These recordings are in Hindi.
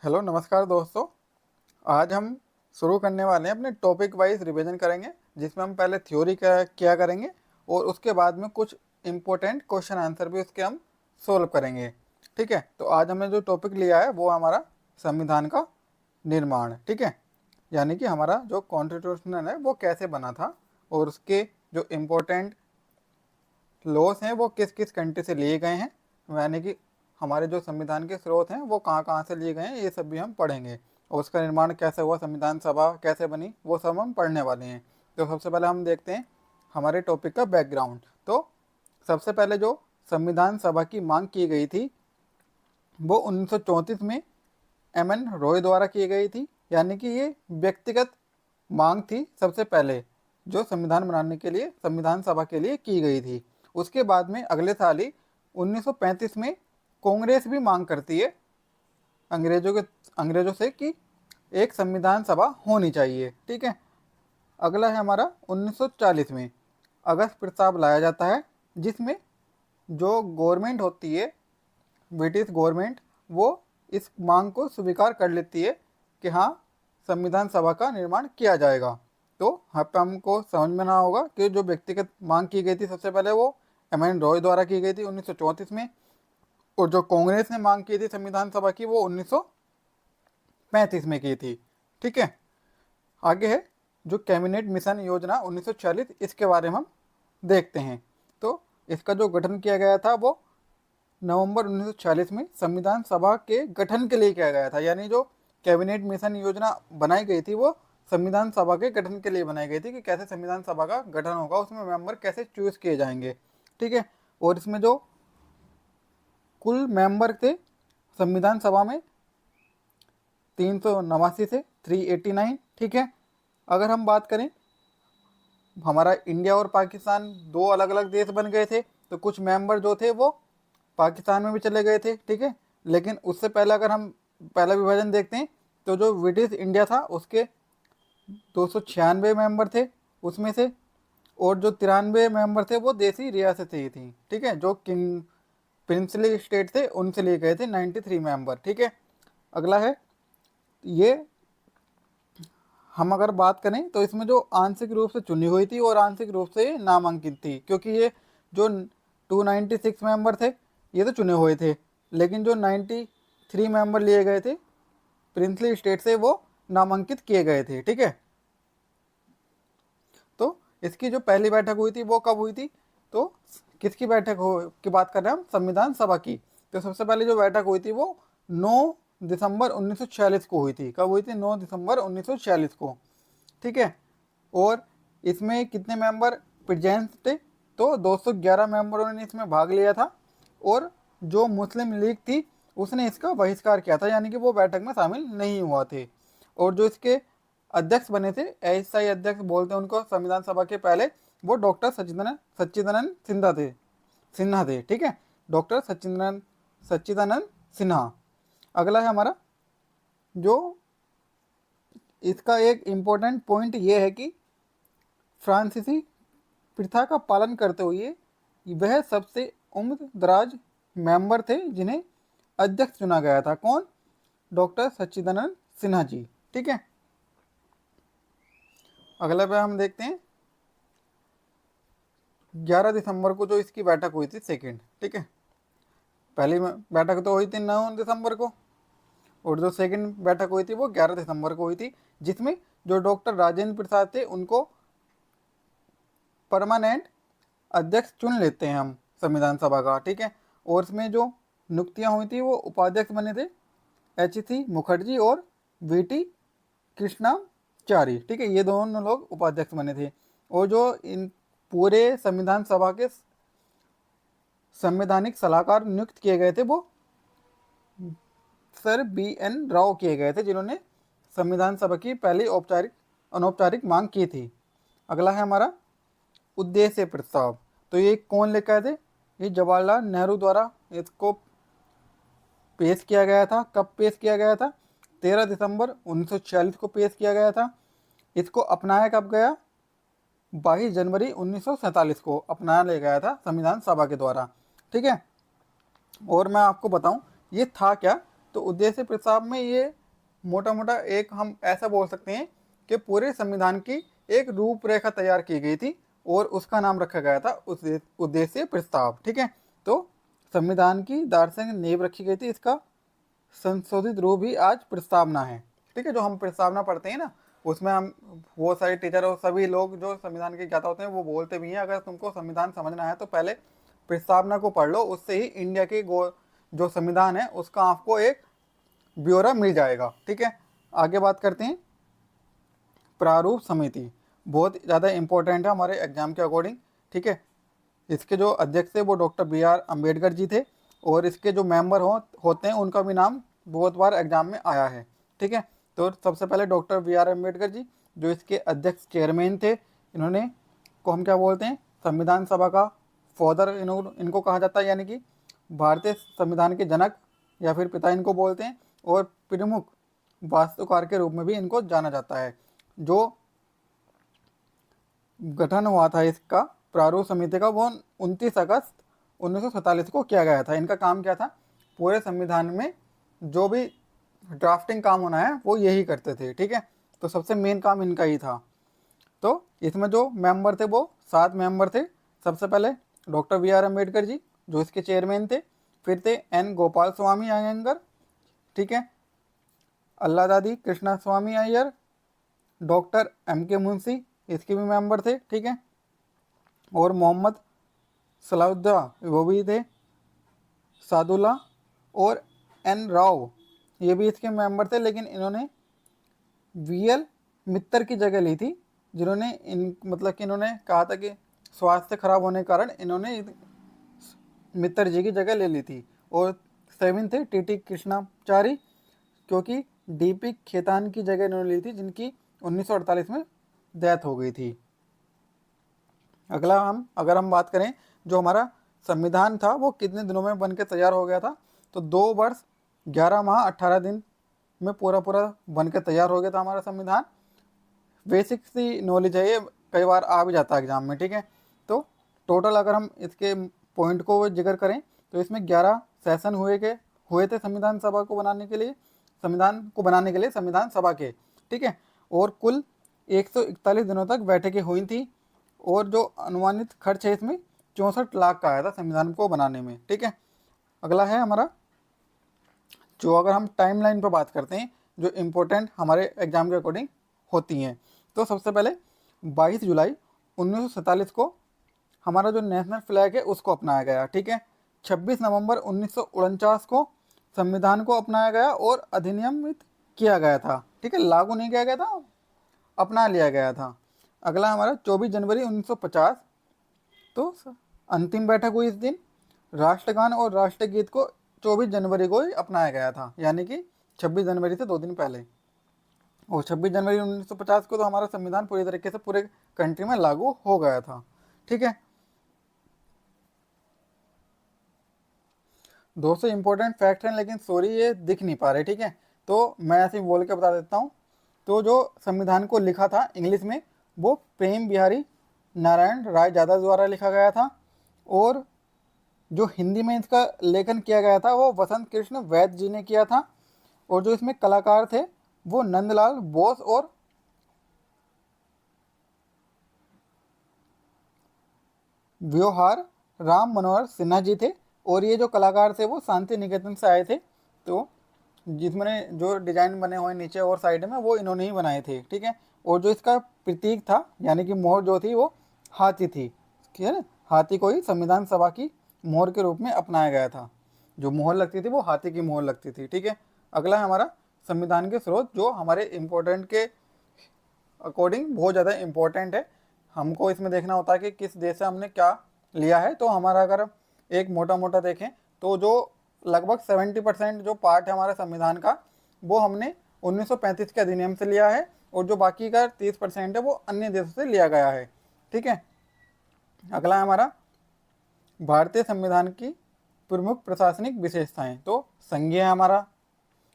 हेलो नमस्कार दोस्तों। आज हम शुरू करने वाले हैं अपने टॉपिक वाइज रिवीजन करेंगे, जिसमें हम पहले थ्योरी का किया करेंगे और उसके बाद में कुछ इम्पोर्टेंट क्वेश्चन आंसर भी उसके हम सोल्व करेंगे। ठीक है, तो आज हमने जो टॉपिक लिया है वो हमारा संविधान का निर्माण। ठीक है, यानी कि हमारा जो कॉन्स्टिट्यूशनल है वो कैसे बना था और उसके जो इम्पोर्टेंट लॉस हैं वो किस किस कंट्री से लिए गए हैं, यानी कि हमारे जो संविधान के स्रोत हैं वो कहाँ कहाँ से लिए गए हैं, ये सब भी हम पढ़ेंगे। और उसका निर्माण कैसे हुआ, संविधान सभा कैसे बनी, वो सब हम पढ़ने वाले हैं। तो सबसे पहले हम देखते हैं हमारे टॉपिक का बैकग्राउंड। तो सबसे पहले जो संविधान सभा की मांग की गई थी वो 1934 में एम एन रॉय द्वारा की गई थी, यानी कि ये व्यक्तिगत मांग थी सबसे पहले जो संविधान बनाने के लिए संविधान सभा के लिए की गई थी। उसके बाद में अगले साल ही 1935 में कांग्रेस भी मांग करती है अंग्रेजों से कि एक संविधान सभा होनी चाहिए। ठीक है, अगला है हमारा 1940 में अगस्त प्रस्ताव लाया जाता है, जिसमें जो गवर्नमेंट होती है, ब्रिटिश गवर्नमेंट, वो इस मांग को स्वीकार कर लेती है कि हाँ, संविधान सभा का निर्माण किया जाएगा। तो यहाँ पे हमको समझ में होगा कि जो व्यक्तिगत मांग की गई थी सबसे पहले वो एम एन रॉय द्वारा की गई थी 1934 में, और जो कांग्रेस ने मांग की थी संविधान सभा की वो 1935 में की थी। ठीक है, आगे है जो कैबिनेट मिशन योजना 1946, इसके बारे में हम देखते हैं। तो इसका जो गठन किया गया था वो नवंबर 1946 में संविधान सभा के गठन के लिए किया गया था, यानी जो कैबिनेट मिशन योजना बनाई गई थी वो संविधान सभा के गठन के लिए बनाई गई थी कि कैसे संविधान सभा का गठन होगा, उसमें मेंबर कैसे चूज किए जाएंगे। ठीक है, और इसमें जो कुल मेंबर थे संविधान सभा में 389 से 389। ठीक है, अगर हम बात करें, हमारा इंडिया और पाकिस्तान दो अलग अलग देश बन गए थे, तो कुछ मेंबर जो थे वो पाकिस्तान में भी चले गए थे। ठीक है, लेकिन उससे पहले अगर हम पहला विभाजन देखते हैं तो जो ब्रिटिश इंडिया था उसके 296 मेंबर थे उसमें से, और जो 93 मेंबर थे वो देसी रियासतें ही थी। ठीक है, जो किंग प्रिंसली स्टेट थे उनसे लिए गए थे 93 मेंबर। ठीक है, अगला है ये, हम अगर बात करें तो इसमें जो आंशिक रूप से चुनी हुई थी और आंशिक रूप से नामांकित थी, क्योंकि ये जो 296 मेंबर थे ये तो चुने हुए थे, लेकिन जो 93 मेंबर लिए गए थे प्रिंसली स्टेट से वो नामांकित किए गए थे। ठीक है, तो इसकी जो पहली बैठक हुई थी वो कब हुई थी, तो किसकी बैठक हो की बात कर रहे हैं हम, संविधान सभा की। तो सबसे पहले जो बैठक हुई थी वो 9 दिसंबर 1946 को हुई थी। कब हुई थी, 9 दिसंबर 1946 को। ठीक है, और इसमें कितने मेंबर प्रेजेंट थे, तो 211 मेंबरों ने इसमें भाग लिया था, और जो मुस्लिम लीग थी उसने इसका बहिष्कार किया था, यानी कि वो बैठक में शामिल नहीं हुआ थे। और जो इसके अध्यक्ष बने थे, अस्थायी अध्यक्ष बोलते हैं उनको संविधान सभा के पहले, वो डॉक्टर सच्चिदानंद सच्चिदानंद सिन्हा थे। ठीक है, डॉक्टर सच्चिदानंद सच्चिदानंद सिन्हा। अगला है हमारा जो इसका एक इम्पोर्टेंट पॉइंट ये है कि फ्रांसीसी प्रथा का पालन करते हुए वह सबसे उम्र दराज मेंबर थे जिन्हें अध्यक्ष चुना गया था। कौन, डॉक्टर सच्चिदानंद सिन्हा जी। ठीक है, अगला पे हम देखते हैं 11 दिसंबर को जो इसकी बैठक हुई थी सेकंड। ठीक है, पहली बैठक तो हुई थी 9 दिसंबर को, और जो सेकंड बैठक हुई थी वो 11 दिसंबर को हुई थी, जिसमें जो डॉक्टर राजेंद्र प्रसाद थे उनको परमानेंट अध्यक्ष चुन लेते हैं हम संविधान सभा का। ठीक है, और इसमें जो नियुक्तियां हुई थी वो उपाध्यक्ष बने थे H.C. मुखर्जी और V.T. कृष्णाचारी। ठीक है, ये दोनों लोग उपाध्यक्ष बने थे, और जो इन पूरे संविधान सभा के संवैधानिक सलाहकार नियुक्त किए गए थे वो सर B.N. राव किए गए थे, जिन्होंने संविधान सभा की पहली औपचारिक अनौपचारिक मांग की थी। अगला है हमारा उद्देश्य प्रस्ताव। तो ये कौन लेकर आए थे, ये जवाहरलाल नेहरू द्वारा इसको पेश किया गया था। कब पेश किया गया था, 13 दिसंबर 1946 को पेश किया गया था। इसको अपनाया कब गया, 22 जनवरी 1947 को अपनाया ले गया था संविधान सभा के द्वारा। ठीक है, और मैं आपको बताऊं ये था क्या, तो उद्देश्य प्रस्ताव में ये मोटा मोटा एक हम ऐसा बोल सकते हैं कि पूरे संविधान की एक रूपरेखा तैयार की गई थी और उसका नाम रखा गया था उद्देश्य प्रस्ताव। ठीक है, तो संविधान की दार्शनिक नींव रखी गई थी, इसका संशोधित रूप ही आज प्रस्तावना है। ठीक है, जो हम प्रस्तावना पढ़ते हैं ना, उसमें हम वो सारे टीचर और सभी लोग जो संविधान के ज्ञाता होते हैं वो बोलते भी हैं अगर तुमको संविधान समझना है तो पहले प्रस्तावना को पढ़ लो, उससे ही इंडिया के जो संविधान है उसका आपको एक ब्यौरा मिल जाएगा। ठीक है, आगे बात करते हैं। प्रारूप समिति बहुत ज़्यादा इंपॉर्टेंट है हमारे एग्जाम के अकॉर्डिंग। ठीक है, इसके जो अध्यक्ष थे वो डॉक्टर BR अम्बेडकर जी थे और इसके जो मेंबर होते हैं उनका भी नाम बहुत बार एग्जाम में आया है। ठीक है, तो सबसे पहले डॉक्टर BR अम्बेडकर जी जो इसके अध्यक्ष चेयरमैन थे, इन्होंने को हम क्या बोलते हैं, संविधान सभा का फादर इनको कहा जाता है, यानी कि भारतीय संविधान के जनक या फिर पिता इनको बोलते हैं। और प्रमुख वास्तुकार के रूप में भी इनको जाना जाता है। जो गठन हुआ था इसका प्रारूप समिति का वो 29 अगस्त 1947 को किया गया था। इनका काम क्या था, पूरे संविधान में जो भी ड्राफ्टिंग काम होना है वो यही करते थे। ठीक है, तो सबसे मेन काम इनका ही था। तो इसमें जो मेंबर थे वो 7 मेंबर थे। सबसे पहले डॉक्टर BR अम्बेडकर जी जो इसके चेयरमैन थे, फिर थे N गोपाल स्वामी अयंगर, ठीक है, अल्लादादी कृष्णा स्वामी अय्यर, डॉक्टर MK मुंशी इसके भी मेंबर थे। ठीक है, और मोहम्मद सलाउद्दीन वो भी थे, सादुल्ला और N राव ये भी इसके मेंबर थे, लेकिन इन्होंने VL मित्तर की जगह ली थी, जिन्होंने मतलब कि इन्होंने कहा था कि स्वास्थ्य खराब होने के कारण इन्होंने मित्तर जी की जगह ले ली थी। और 7 थे TT कृष्णाचारी, क्योंकि DP खेतान की जगह इन्होंने ली थी जिनकी 1948 में डेथ हो गई थी। अगर हम बात करें जो हमारा संविधान था वो कितने दिनों में बन के तैयार हो गया था, तो 2 वर्ष 11 माह 18 दिन में पूरा बन के तैयार हो गया था हमारा संविधान। बेसिक सी नॉलेज है ये, कई बार आ भी जाता है एग्जाम में। ठीक है, तो टोटल अगर हम इसके पॉइंट को जिक्र करें तो इसमें 11 सेशन हुए थे संविधान को बनाने के लिए संविधान सभा के। ठीक है, और कुल 141 दिनों तक बैठकें हुई थी और जो अनुमानित खर्च है इसमें 64 लाख का आया था संविधान को बनाने में। ठीक है, अगला है हमारा जो अगर हम टाइमलाइन पर बात करते हैं जो इम्पोर्टेंट हमारे एग्जाम के अकॉर्डिंग होती हैं, तो सबसे पहले 22 जुलाई 1947 को हमारा जो नेशनल फ्लैग है उसको अपनाया गया। ठीक है, 26 नवंबर 1949 को संविधान को अपनाया गया और अधिनियमित किया गया था। ठीक है, लागू नहीं किया गया था, अपना लिया गया था। अगला हमारा 24 जनवरी 1950, तो अंतिम बैठक हुई इस दिन। राष्ट्रगान और राष्ट्रगीत को 24 जनवरी को ही अपनाया गया था, यानी कि 26 जनवरी से 2 दिन पहले। और 26 जनवरी 1950 को तो हमारा संविधान पूरी तरीके से पूरे कंट्री में लागू हो गया था। ठीक है, दोस्तों इंपॉर्टेंट फैक्ट हैं लेकिन सॉरी ये दिख नहीं पा रहे। ठीक है, तो मैं ऐसे ही बोल के बता देता हूँ। तो जो संविधान को लिखा था इंग्लिश में वो प्रेम बिहारी नारायण राय यादव द्वारा लिखा गया था, और जो हिंदी में इसका लेखन किया गया था वो वसंत कृष्ण वैद्य जी ने किया था। और जो इसमें कलाकार थे वो नंदलाल बोस और व्योहार राम मनोहर सिन्हा जी थे। और ये जो कलाकार थे वो शांति निकेतन से आए थे, तो जिसमें जो डिजाइन बने हुए नीचे और साइड में वो इन्होंने ही बनाए थे। ठीक है, और जो इसका प्रतीक था यानी कि मोहर जो थी वो हाथी थी। ठीक है, हाथी को ही संविधान सभा की मोहर के रूप में अपनाया गया था। जो मोहर लगती थी वो हाथी की मोहर लगती थी। ठीक है, अगला है हमारा संविधान के स्रोत जो हमारे इम्पोर्टेंट के अकॉर्डिंग बहुत ज़्यादा इम्पोर्टेंट है। हमको इसमें देखना होता है कि किस देश से हमने क्या लिया है। तो हमारा अगर एक मोटा मोटा देखें तो जो लगभग 70% जो पार्ट है हमारे संविधान का वो हमने 1935 के अधिनियम से लिया है, और जो बाकी का 30% है वो अन्य देशों से लिया गया है। ठीक है, अगला है हमारा भारतीय संविधान की प्रमुख प्रशासनिक विशेषताएं। तो संघीय है हमारा,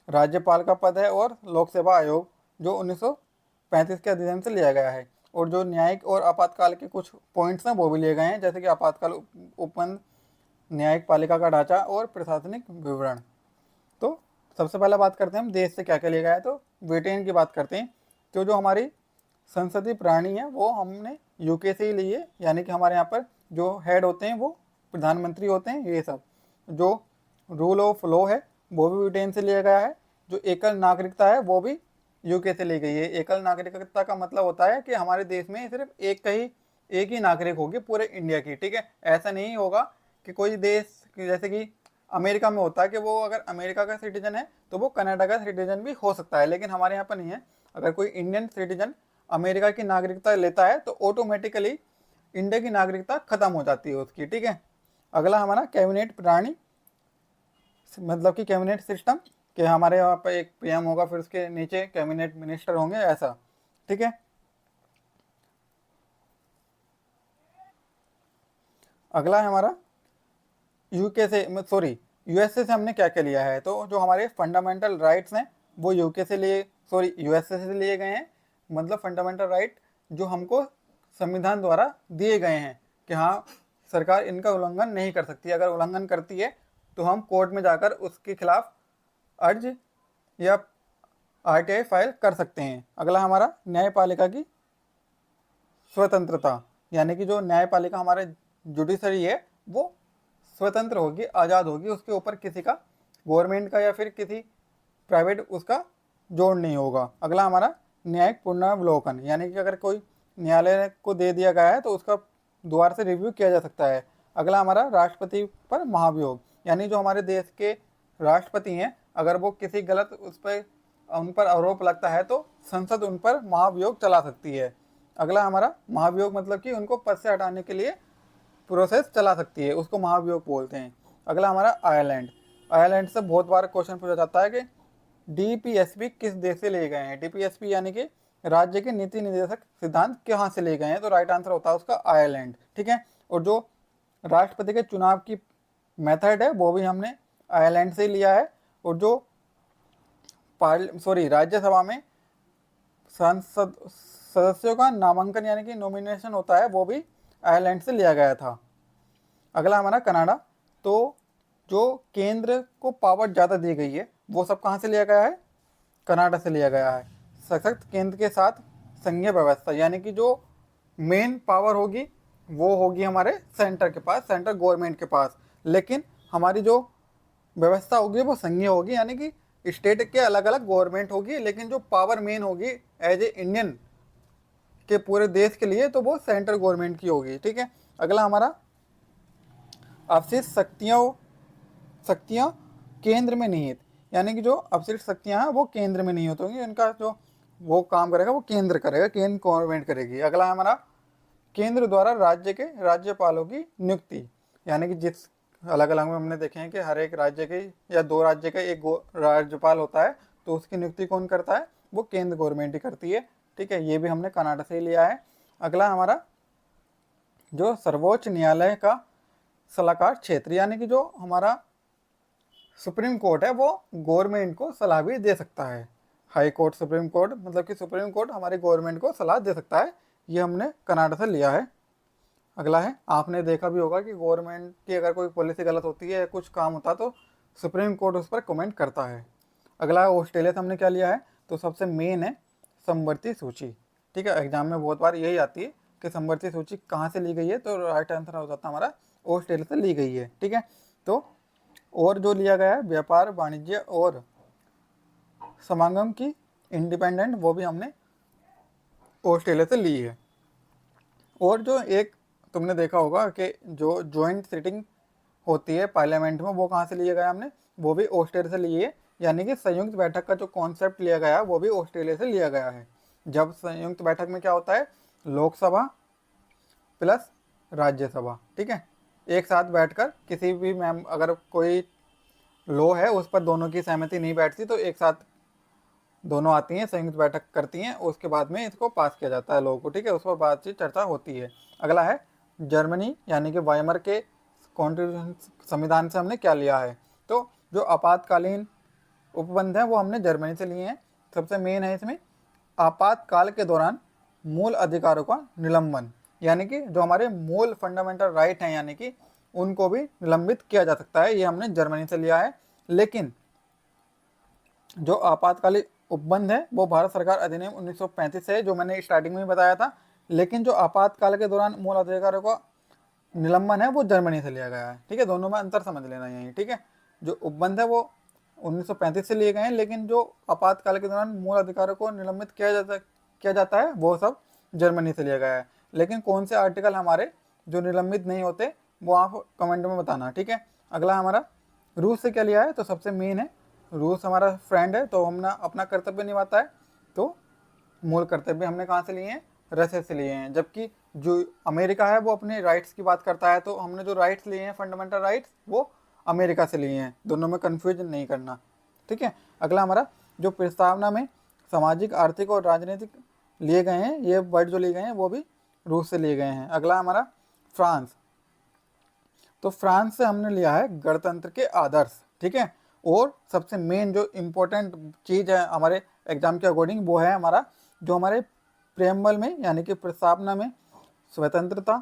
राज्यपाल का पद है, और लोक सेवा आयोग जो 1935 के अधिनियम से लिया गया है। और जो न्यायिक और आपातकाल के कुछ पॉइंट्स हैं वो भी लिए गए हैं, जैसे कि आपातकाल उपबंध, न्यायिक पालिका का ढांचा और प्रशासनिक विवरण। तो सबसे पहले बात करते हैं हम देश से क्या क्या लिया गया है, तो ब्रिटेन की बात करते हैं। तो जो हमारी संसदीय प्राणी है वो हमने यूके से ही ली है, यानी कि हमारे यहाँ पर जो हेड होते हैं वो प्रधानमंत्री होते हैं। ये सब जो रूल ऑफ लॉ है वो भी ब्रिटेन से लिया गया है। जो एकल नागरिकता है वो भी यूके से ली गई है। एकल नागरिकता का मतलब होता है कि हमारे देश में सिर्फ एक ही नागरिक होगी पूरे इंडिया की, ठीक है। ऐसा नहीं होगा कि कोई देश जैसे कि अमेरिका में होता है कि वो अगर अमेरिका का सिटीजन है तो वो कनाडा का सिटीजन भी हो सकता है, लेकिन हमारे यहाँ पर नहीं है। अगर कोई इंडियन सिटीजन अमेरिका की नागरिकता लेता है तो ऑटोमेटिकली इंडिया की नागरिकता खत्म हो जाती है उसकी, ठीक है। अगला हमारा कैबिनेट प्रणाली, मतलब कि कैबिनेट सिस्टम, कि हमारे यहाँ पर एक पीएम होगा, फिर उसके नीचे कैबिनेट मिनिस्टर होंगे, ऐसा, ठीक है। अगला है हमारा यूके से, सॉरी यूएसए से हमने क्या क्या लिया है। तो जो हमारे फंडामेंटल राइट्स हैं वो यूके से लिए, सॉरी यूएसए से लिए गए हैं। मतलब फंडामेंटल राइट जो हमको संविधान द्वारा दिए गए हैं कि हाँ सरकार इनका उल्लंघन नहीं कर सकती, अगर उल्लंघन करती है तो हम कोर्ट में जाकर उसके खिलाफ अर्ज या आरटीआई फाइल कर सकते हैं। अगला हमारा न्यायपालिका की स्वतंत्रता, यानी कि जो न्यायपालिका हमारे जुडिशरी है वो स्वतंत्र होगी, आज़ाद होगी, उसके ऊपर किसी का, गवर्नमेंट का या फिर किसी प्राइवेट उसका जोड़ नहीं होगा। अगला हमारा न्यायिक पुनरावलोकन, यानी कि अगर कोई न्यायालय को दे दिया गया है तो उसका दोबारा से रिव्यू किया जा सकता है। अगला हमारा राष्ट्रपति पर महाभियोग, यानी जो हमारे देश के राष्ट्रपति हैं अगर वो किसी गलत उन पर आरोप लगता है तो संसद उन पर महाभियोग चला सकती है। अगला हमारा महाभियोग मतलब कि उनको पद से हटाने के लिए प्रोसेस चला सकती है, उसको महाभियोग बोलते हैं। अगला हमारा आयरलैंड, आयरलैंड से बहुत बार क्वेश्चन पूछा जाता है कि डीपीएसपी किस देश से लिए गए हैं। डीपीएसपी यानी कि राज्य के नीति निर्देशक सिद्धांत कहाँ से लिए गए हैं, तो राइट आंसर होता है उसका आयरलैंड, ठीक है। और जो राष्ट्रपति के चुनाव की मेथड है वो भी हमने आयरलैंड से लिया है। और जो राज्यसभा में सांसद सदस्यों का नामांकन यानी कि नॉमिनेशन होता है वो भी आयरलैंड से लिया गया था। अगला हमारा कनाडा, तो जो केंद्र को पावर ज़्यादा दी गई है वो सब कहाँ से लिया गया है, कनाडा से लिया गया है। सशक्त केंद्र के साथ संघीय व्यवस्था, यानी कि जो मेन पावर होगी वो होगी हमारे सेंटर के पास, सेंट्रल गवर्नमेंट के पास, लेकिन हमारी जो व्यवस्था होगी वो संघीय होगी, यानी कि स्टेट के अलग अलग गवर्नमेंट होगी, लेकिन जो पावर मेन होगी एज ए इंडियन के पूरे देश के लिए तो वो सेंट्रल गवर्नमेंट की होगी, ठीक है। अगला हमारा अवशिष्ट शक्तियाँ केंद्र में निहित, यानी कि जो अवशिष्ट शक्तियाँ हैं वो केंद्र में नहीं होती, इनका जो वो काम करेगा वो केंद्र करेगा, केंद्र गवर्नमेंट करेगी। अगला है हमारा केंद्र द्वारा राज्य के राज्यपालों की नियुक्ति, यानी कि जिस अलग अलग में हमने देखे हैं कि हर एक राज्य के या दो राज्य का एक राज्यपाल होता है, तो उसकी नियुक्ति कौन करता है, वो केंद्र गवर्नमेंट ही करती है, ठीक है। ये भी हमने कनाडा से ही लिया है। अगला हमारा जो सर्वोच्च न्यायालय का सलाहकार क्षेत्र, यानी कि जो हमारा सुप्रीम कोर्ट है वो गवर्नमेंट को सलाह भी दे सकता है। हाई कोर्ट, सुप्रीम कोर्ट, मतलब कि सुप्रीम कोर्ट हमारी गवर्नमेंट को सलाह दे सकता है। ये हमने कनाडा से लिया है। अगला है, आपने देखा भी होगा कि गवर्नमेंट की अगर कोई पॉलिसी गलत होती है या कुछ काम होता है तो सुप्रीम कोर्ट उस पर कमेंट करता है। अगला है ऑस्ट्रेलिया से हमने क्या लिया है, तो सबसे मेन है समवर्ती सूची, ठीक है। एग्जाम में बहुत बार यही आती है कि समवर्ती सूची कहाँ से ली गई है, तो राइट आंसर हो जाता है हमारा ऑस्ट्रेलिया से ली गई है, ठीक है। तो और जो लिया गया है व्यापार वाणिज्य और समागम की इंडिपेंडेंट, वो भी हमने ऑस्ट्रेलिया से ली है। और जो एक तुमने देखा होगा कि जो जॉइंट सिटिंग होती है पार्लियामेंट में, वो कहाँ से लिया गया हमने, वो भी ऑस्ट्रेलिया से लिए, यानी कि संयुक्त बैठक का जो कॉन्सेप्ट लिया गया है वो भी ऑस्ट्रेलिया से लिया गया है। जब संयुक्त बैठक में क्या होता है, लोकसभा प्लस राज्यसभा, ठीक है, एक साथ बैठकर किसी भी अगर कोई लो है उस पर दोनों की सहमति नहीं बैठती तो एक साथ दोनों आती हैं, संयुक्त बैठक करती हैं, उसके बाद में इसको पास किया जाता है लोगों को, ठीक है, उस पर बातचीत चर्चा होती है। अगला है जर्मनी, यानी कि वाइमर के कॉन्स्टिट्यूशन संविधान से हमने क्या लिया है, तो जो आपातकालीन उपबंध है वो हमने जर्मनी से लिए हैं। सबसे मेन है इसमें आपातकाल के दौरान मूल अधिकारों का निलंबन, यानी कि जो हमारे मूल फंडामेंटल राइट हैं यानी कि उनको भी निलंबित किया जा सकता है, ये हमने जर्मनी से लिया है। लेकिन जो आपातकालीन उपबंध है वो भारत सरकार अधिनियम 1935 से है, जो मैंने स्टार्टिंग में ही बताया था। लेकिन जो आपातकाल के दौरान मूल अधिकारों का निलंबन है वो जर्मनी से लिया गया है। ठीक है, दोनों में अंतर समझ लेना यही। ठीक है, जो उपबंध है वो 1935 से लिए गए हैं, लेकिन जो आपातकाल के दौरान मूल अधिकारों को निलंबित किया जाता है वो सब जर्मनी से लिया गया है। लेकिन कौन से आर्टिकल हमारे जो निलंबित नहीं होते वो आप कमेंट में बताना। ठीक है, अगला हमारा रूस से क्या लिया है, तो सबसे मेन है रूस हमारा फ्रेंड है, तो हमने अपना कर्तव्य निभाता है। तो मूल कर्तव्य हमने कहाँ से लिए हैं, रसिया से लिए हैं। जबकि जो अमेरिका है वो अपने राइट्स की बात करता है, तो हमने जो राइट्स लिए हैं फंडामेंटल राइट्स वो अमेरिका से लिए हैं। दोनों में कन्फ्यूज नहीं करना। ठीक है, अगला हमारा जो प्रस्तावना में सामाजिक, आर्थिक और राजनीतिक लिए गए हैं, ये वर्ड जो लिए गए हैं वो भी रूस से लिए गए हैं। अगला हमारा फ्रांस, तो फ्रांस से हमने लिया है गणतंत्र के आदर्श। ठीक है, और सबसे मेन जो इम्पोर्टेंट चीज़ है हमारे एग्जाम के अकॉर्डिंग वो है हमारा जो हमारे प्रेम्बल में यानी कि प्रस्तावना में स्वतंत्रता,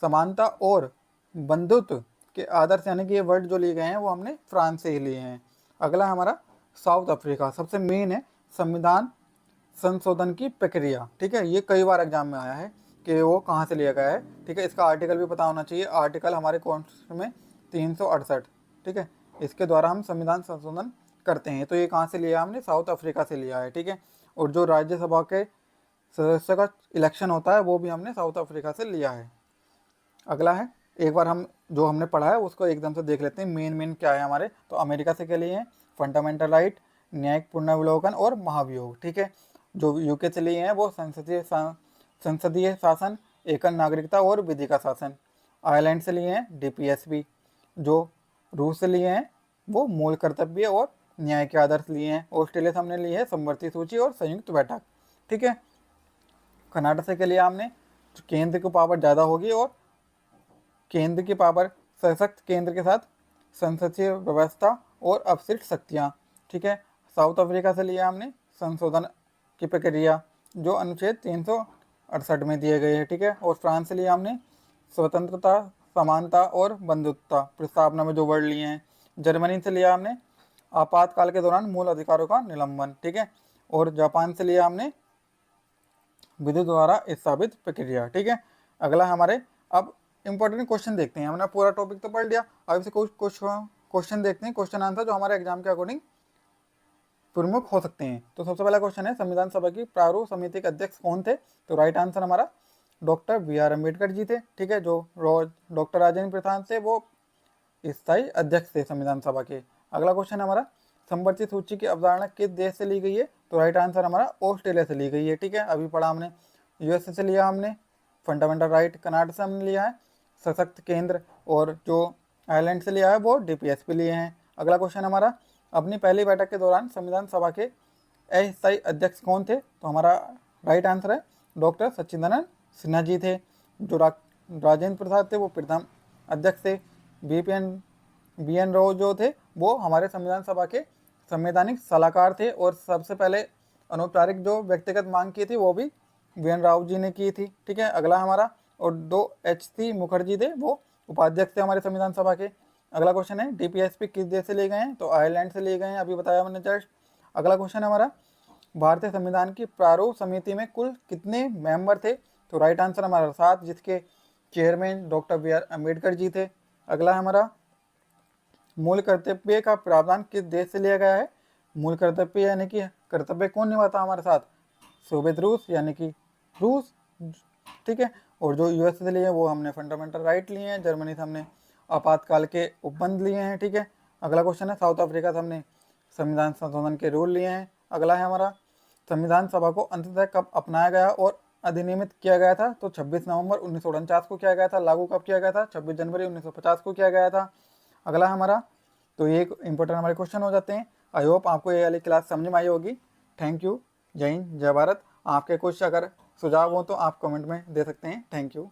समानता और बंधुत्व के आदर्श यानी कि ये वर्ड जो लिए गए हैं वो हमने फ्रांस से ही लिए हैं। अगला हमारा साउथ अफ्रीका, सबसे मेन है संविधान संशोधन की प्रक्रिया। ठीक है, ये कई बार एग्जाम में आया है कि वो कहाँ से लिया गया है। ठीक है, इसका आर्टिकल भी पता होना चाहिए। आर्टिकल हमारे कॉन्स्टिट्यूशन में 368। ठीक है, इसके द्वारा हम संविधान संशोधन करते हैं। तो ये कहाँ से लिया, हमने साउथ अफ्रीका से लिया है। ठीक है, और जो राज्यसभा के सदस्य का इलेक्शन होता है वो भी हमने साउथ अफ्रीका से लिया है। अगला है, एक बार हम जो हमने पढ़ा है उसको एकदम से देख लेते हैं मेन मेन क्या है हमारे। तो अमेरिका से क्या लिए हैं, फंडामेंटल राइट, न्यायिक पुनर्विलोकन और महाभियोग। ठीक है, जो यूके से लिए हैं वो संसदीय शासन, एकल नागरिकता और विधि का शासन। आयरलैंड से लिए हैं डीपीएसपी। जो रूस से लिए हैं वो मूल कर्तव्य और न्याय के आदर्श लिए हैं। ऑस्ट्रेलिया से हमने लिए है समवर्ती सूची और संयुक्त बैठक। ठीक है, कर्नाटक से के लिए हमने केंद्र की पावर ज़्यादा होगी और केंद्र की पावर सशक्त केंद्र के साथ संसदीय व्यवस्था और अपशिष्ट शक्तियाँ। ठीक है, साउथ अफ्रीका से लिया हमने संशोधन की प्रक्रिया जो अनुच्छेद 368 में दिए गए हैं। ठीक है, और फ्रांस से लिया हमने स्वतंत्रता, समानता और बंधुत्वता प्रस्तावना में जो वर्ड लिए हैं। जर्मनी से लिया हमने आपातकाल के दौरान मूल अधिकारों का निलंबन। ठीक है, और जापान से लिया हमने विधि द्वारा स्थापित प्रक्रिया। ठीक है, अगला हमारे अब इंपॉर्टेंट क्वेश्चन देखते हैं। हमने पूरा टॉपिक तो पढ़ लिया, अब इसे कुछ क्वेश्चन देखते हैं, क्वेश्चन आंसर जो हमारे एग्जाम के अकॉर्डिंग प्रमुख हो सकते हैं। तो सबसे पहला क्वेश्चन है संविधान सभा की प्रारूप समिति के अध्यक्ष कौन थे, तो राइट आंसर हमारा doctor B R Ambedkar ji थे। ठीक है, जो डॉक्टर राजेंद्र प्रसाद थे वो स्थायी अध्यक्ष थे संविधान सभा के। अगला क्वेश्चन हमारा संवर्ती सूची की अवधारणा किस देश से ली गई है, तो राइट आंसर हमारा ऑस्ट्रेलिया से ली गई है। ठीक है, अभी पढ़ा हमने। यूएसए से लिया हमने फंडामेंटल राइट, कर्नाटक से हमने लिया है सशक्त केंद्र, और जो आयरलैंड से लिया है वो डीपीएसपी लिए हैं। अगला क्वेश्चन हमारा अपनी पहली बैठक के दौरान संविधान सभा के अस्थायी अध्यक्ष कौन थे, तो हमारा राइट आंसर है डॉक्टर सच्चिदानंद सिन्हा जी थे। जो राजेंद्र प्रसाद थे वो प्रथम अध्यक्ष थे। बी एन राव जो थे वो हमारे संविधान सभा के संवैधानिक सलाहकार थे, और सबसे पहले अनौपचारिक जो व्यक्तिगत मांग की थी वो भी बी एन राव जी ने की थी। ठीक है, अगला हमारा और दो एच.सी. मुखर्जी थे वो उपाध्यक्ष थे हमारे संविधान सभा के। अगला क्वेश्चन है डीपीएसपी किस देश से लिए गए हैं, तो आयरलैंड से लिए गए हैं, अभी बताया मैंने जस्ट। अगला क्वेश्चन है हमारा भारतीय संविधान की प्रारूप समिति में कुल कितने मेंबर थे, तो राइट आंसर हमारा 7, जिसके chairman doctor B R Ambedkar ji थे। अगला है हमारा मूल कर्तव्य का प्रावधान किस देश से लिया गया है, मूल कर्तव्य यानी कि कर्तव्य कौन निभाता हमारे साथ, सोवियत रूस यानी कि रूस। ठीक है, और जो यूएस से लिए हैं वो हमने फंडामेंटल राइट लिए हैं। जर्मनी से हमने आपातकाल के उपबंध लिए हैं। ठीक है, अगला क्वेश्चन है साउथ अफ्रीका से हमने संविधान संशोधन के रूल लिए हैं। अगला है हमारा संविधान सभा को अंततः कब अपनाया गया और अधिनियमित किया गया था, तो 26 नवंबर 1949 को किया गया था। लागू कब किया गया था, 26 जनवरी 1950 को किया गया था। अगला हमारा, तो ये इंपॉर्टेंट हमारे क्वेश्चन हो जाते हैं। आई होप आपको ये वाली क्लास समझ में आई होगी। थैंक यू, जय हिंद, जय भारत। आपके कुछ अगर सुझाव हो तो आप कमेंट में दे सकते हैं। Thank you.